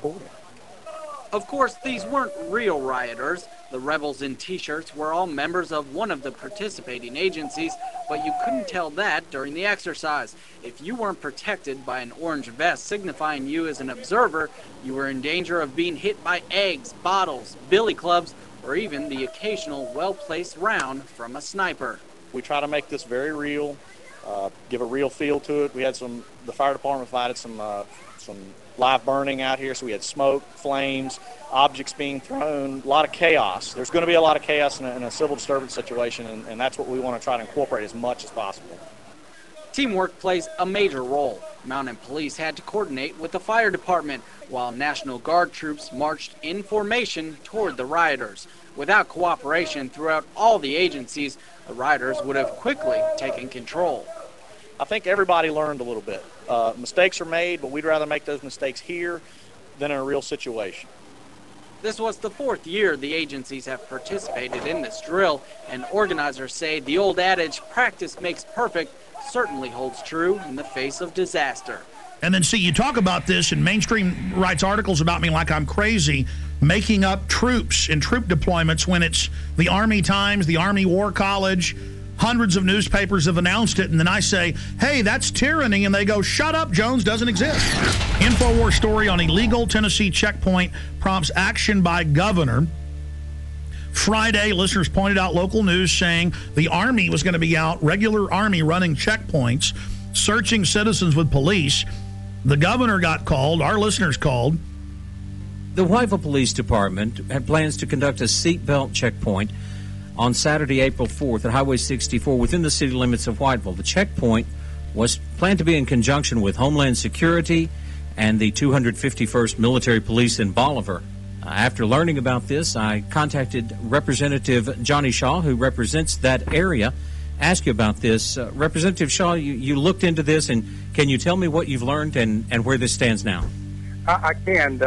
reporting. Of course, these weren't real rioters. The rebels in t-shirts were all members of one of the participating agencies, but you couldn't tell that during the exercise. If you weren't protected by an orange vest signifying you as an observer, you were in danger of being hit by eggs, bottles, billy clubs, or even the occasional well-placed round from a sniper. We try to make this very real, give a real feel to it. We had the fire department provided some live burning out here, so we had smoke, flames, objects being thrown, a lot of chaos. There's going to be a lot of chaos in a civil disturbance situation, and that's what we want to try to incorporate as much as possible. Teamwork plays a major role. Mountain Police had to coordinate with the fire department, while National Guard troops marched in formation toward the rioters. Without cooperation throughout all the agencies, the rioters would have quickly taken control. I think everybody learned a little bit. Mistakes are made, but we'd rather make those mistakes here than in a real situation. This was the fourth year the agencies have participated in this drill, and organizers say the old adage, practice makes perfect, certainly holds true in the face of disaster. And then, see, you talk about this, and mainstream writes articles about me like I'm crazy, making up troops and troop deployments when it's the Army Times, the Army War College. Hundreds of newspapers have announced it, and then I say, hey, that's tyranny, and they go, shut up, Jones doesn't exist. InfoWars story on illegal Tennessee checkpoint prompts action by governor. Friday, listeners pointed out local news saying the Army was going to be out, regular Army running checkpoints, searching citizens with police. The governor got called, our listeners called. The Whiteville Police Department had plans to conduct a seatbelt checkpoint on Saturday, April 4th at Highway 64 within the city limits of Whiteville. The checkpoint was planned to be in conjunction with Homeland Security and the 251st Military Police in Bolivar. After learning about this, I contacted Representative Johnny Shaw, who represents that area, ask you about this. Representative Shaw, you looked into this, and can you tell me what you've learned and where this stands now? I can.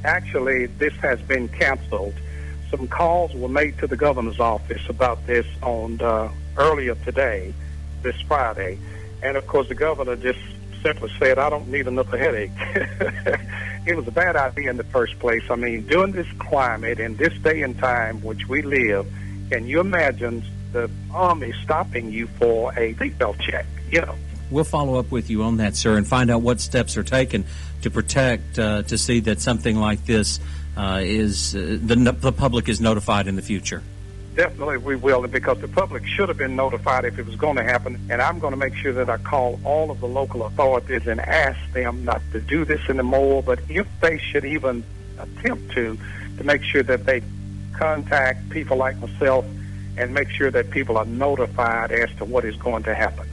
Actually, this has been canceled. Some calls were made to the governor's office about this on earlier today, this Friday, and of course the governor just simply said, I don't need another headache. It was a bad idea in the first place. I mean, during this climate, in this day and time which we live, can you imagine the Army stopping you for a seatbelt check? You know. We'll follow up with you on that, sir, and find out what steps are taken to protect, to see that something like this the public is notified in the future. Definitely we will, because the public should have been notified if it was going to happen, and I'm going to make sure that I call all of the local authorities and ask them not to do this anymore, but if they should even attempt to make sure that they contact people like myself and make sure that people are notified as to what is going to happen.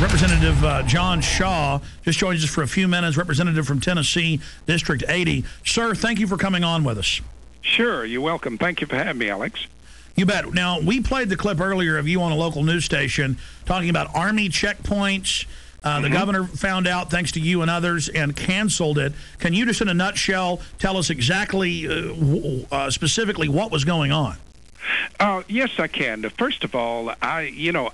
Representative John Shaw just joins us for a few minutes, representative from Tennessee, District 80. Sir, thank you for coming on with us. Sure, you're welcome. Thank you for having me, Alex. You bet. Now, we played the clip earlier of you on a local news station talking about Army checkpoints. The governor found out, thanks to you and others, and canceled it. Can you just in a nutshell tell us exactly, specifically what was going on? Yes, I can. First of all, I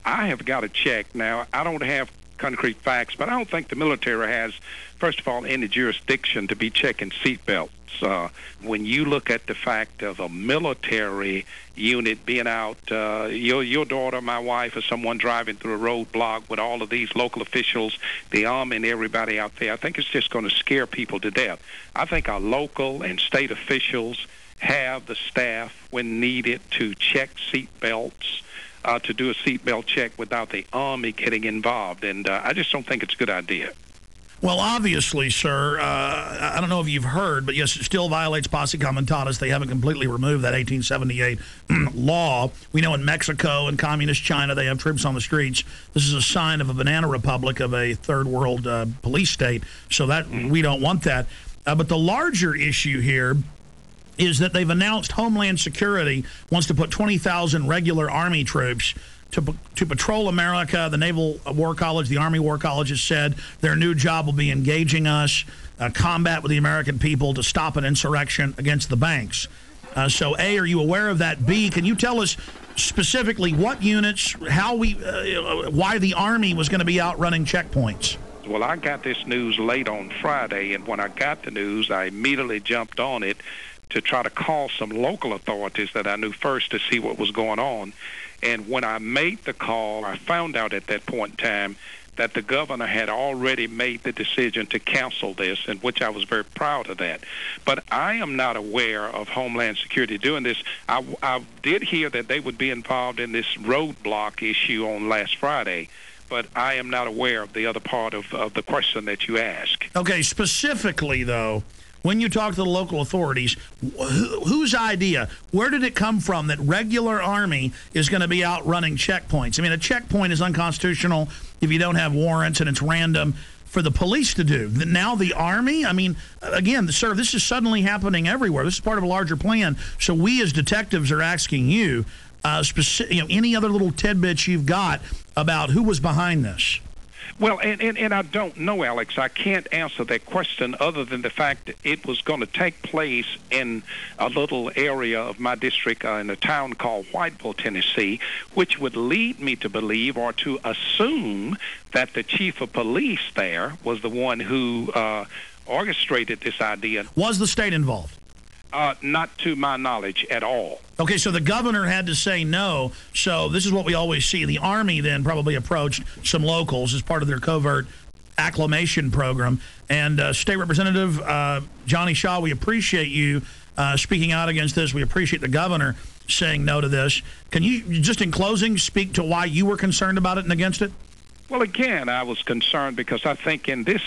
have got to check. Now, I don't have concrete facts, but I don't think the military has, first of all, any jurisdiction to be checking seatbelts. When you look at the fact of a military unit being out, your daughter, my wife, or someone driving through a roadblock with all of these local officials, the Army and everybody out there, I think it's just going to scare people to death. I think our local and state officials have the staff when needed to check seatbelts, to do a seatbelt check without the Army getting involved. And I just don't think it's a good idea. Well, obviously, sir, I don't know if you've heard, but yes, it still violates posse comitatus. They haven't completely removed that 1878 law. We know in Mexico and communist China they have troops on the streets. This is a sign of a banana republic, of a third world police state, so that we don't want that. But the larger issue here is that they've announced Homeland Security wants to put 20,000 regular Army troops to patrol America. The Naval War College, the Army War College has said their new job will be engaging us, combat with the American people to stop an insurrection against the banks. So, A, are you aware of that? B, can you tell us specifically what units, how why the Army was going to be out running checkpoints? Well, I got this news late on Friday, and when I got the news, I immediately jumped on it to try to call some local authorities that I knew first to see what was going on. And when I made the call, I found out at that point in time that the governor had already made the decision to cancel this, and which I was very proud of that. But I am not aware of Homeland Security doing this. I did hear that they would be involved in this roadblock issue on last Friday, but I am not aware of the other part of the question that you asked. Okay, specifically, though, when you talk to the local authorities, whose idea, where did it come from that regular Army is going to be out running checkpoints? I mean, a checkpoint is unconstitutional if you don't have warrants, and it's random for the police to do. Now the Army? I mean, again, sir, this is suddenly happening everywhere. This is part of a larger plan. So we as detectives are asking you, any other little tidbits you've got about who was behind this? Well, and I don't know, Alex. I can't answer that question other than the fact that it was going to take place in a little area of my district in a town called Whiteville, Tennessee, which would lead me to believe or to assume that the chief of police there was the one who orchestrated this idea. Was the state involved? Not to my knowledge at all. Okay, so the governor had to say no. So this is what we always see. The Army then probably approached some locals as part of their covert acclimation program. And State Representative Johnny Shaw, we appreciate you speaking out against this. We appreciate the governor saying no to this. Can you, just in closing, speak to why you were concerned about it and against it? Well, again, I was concerned because I think in this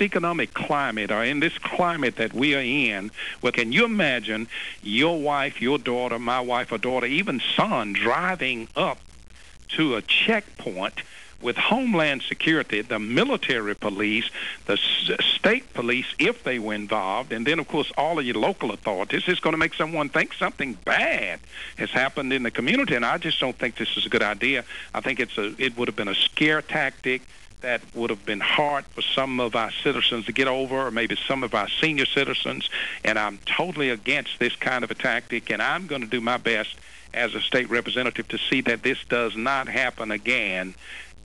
economic climate, or in this climate that we are in, well, can you imagine your wife, your daughter, my wife or daughter, even son, driving up to a checkpoint with Homeland Security, the military police, the state police, if they were involved, and then, of course, all of your local authorities? It's going to make someone think something bad has happened in the community, and I just don't think this is a good idea. I think it would have been a scare tactic that would have been hard for some of our citizens to get over, or maybe some of our senior citizens, and I'm totally against this kind of a tactic, and I'm going to do my best as a state representative to see that this does not happen again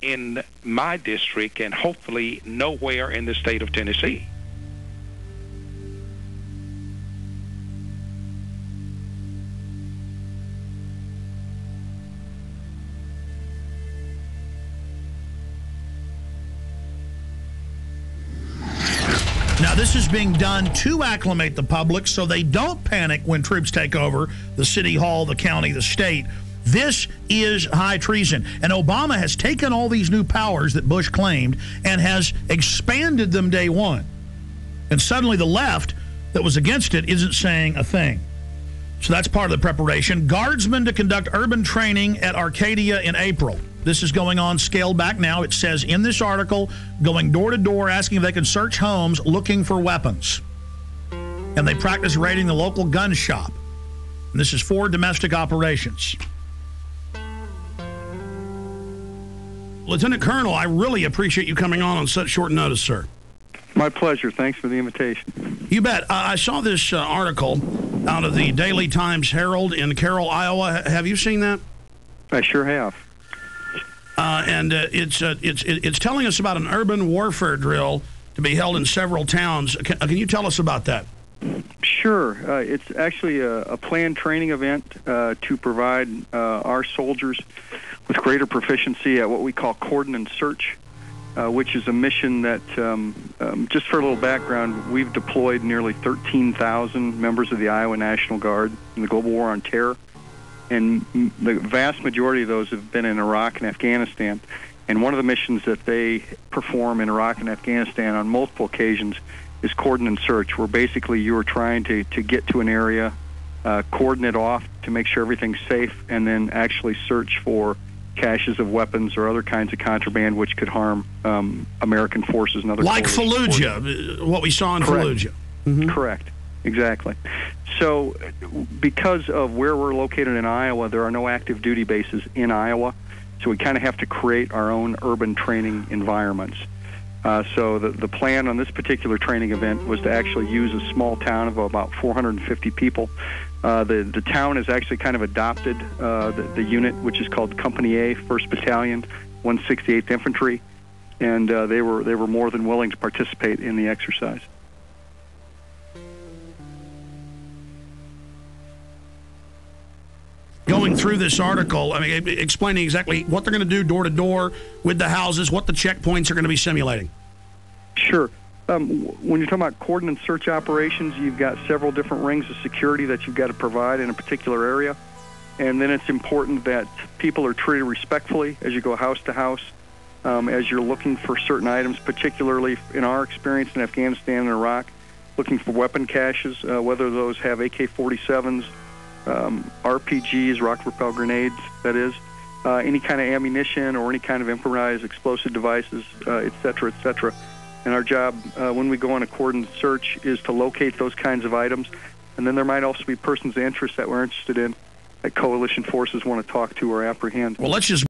in my district, and hopefully nowhere in the state of Tennessee. Now, this is being done to acclimate the public so they don't panic when troops take over the city hall, the county, the state. This is high treason. And Obama has taken all these new powers that Bush claimed and has expanded them day one. And suddenly the left that was against it isn't saying a thing. So that's part of the preparation. Guardsmen to conduct urban training at Arcadia in April. This is going on scaled back now. It says in this article, going door to door asking if they can search homes looking for weapons. And they practice raiding the local gun shop. And this is for domestic operations. Lieutenant Colonel, I really appreciate you coming on such short notice, sir. My pleasure. Thanks for the invitation. You bet. I saw this article out of the Daily Times Herald in Carroll, Iowa. Have you seen that? I sure have. And it's telling us about an urban warfare drill to be held in several towns. Can you tell us about that? Sure. It's actually a planned training event to provide our soldiers with greater proficiency at what we call cordon and search, which is a mission that, just for a little background, we've deployed nearly 13,000 members of the Iowa National Guard in the global war on terror. And the vast majority of those have been in Iraq and Afghanistan. And one of the missions that they perform in Iraq and Afghanistan on multiple occasions is cordon and search, where basically you are trying to get to an area, cordon it off to make sure everything's safe, and then actually search for caches of weapons or other kinds of contraband which could harm American forces and other like Fallujah, forces. What we saw in Correct. Fallujah. Mm-hmm. Correct. Exactly. So because of where we're located in Iowa, there are no active duty bases in Iowa, so we kind of have to create our own urban training environments. So the plan on this particular training event was to actually use a small town of about 450 people. The town has actually kind of adopted the unit, which is called Company A, 1st Battalion, 168th Infantry. and they were more than willing to participate in the exercise. Going through this article, I mean, explaining exactly what they're going to do door to door with the houses, what the checkpoints are going to be simulating. Sure. When you're talking about coordinate search operations, you've got several different rings of security that you've got to provide in a particular area. And then it's important that people are treated respectfully as you go house to house, as you're looking for certain items, particularly in our experience in Afghanistan and Iraq, looking for weapon caches, whether those have AK-47s, RPGs, rocket-propelled grenades, that is, any kind of ammunition or any kind of improvised explosive devices, et cetera, et cetera. And our job, when we go on a coordinated search, is to locate those kinds of items. And then there might also be persons of interest that we're interested in that coalition forces want to talk to or apprehend. Well, let's just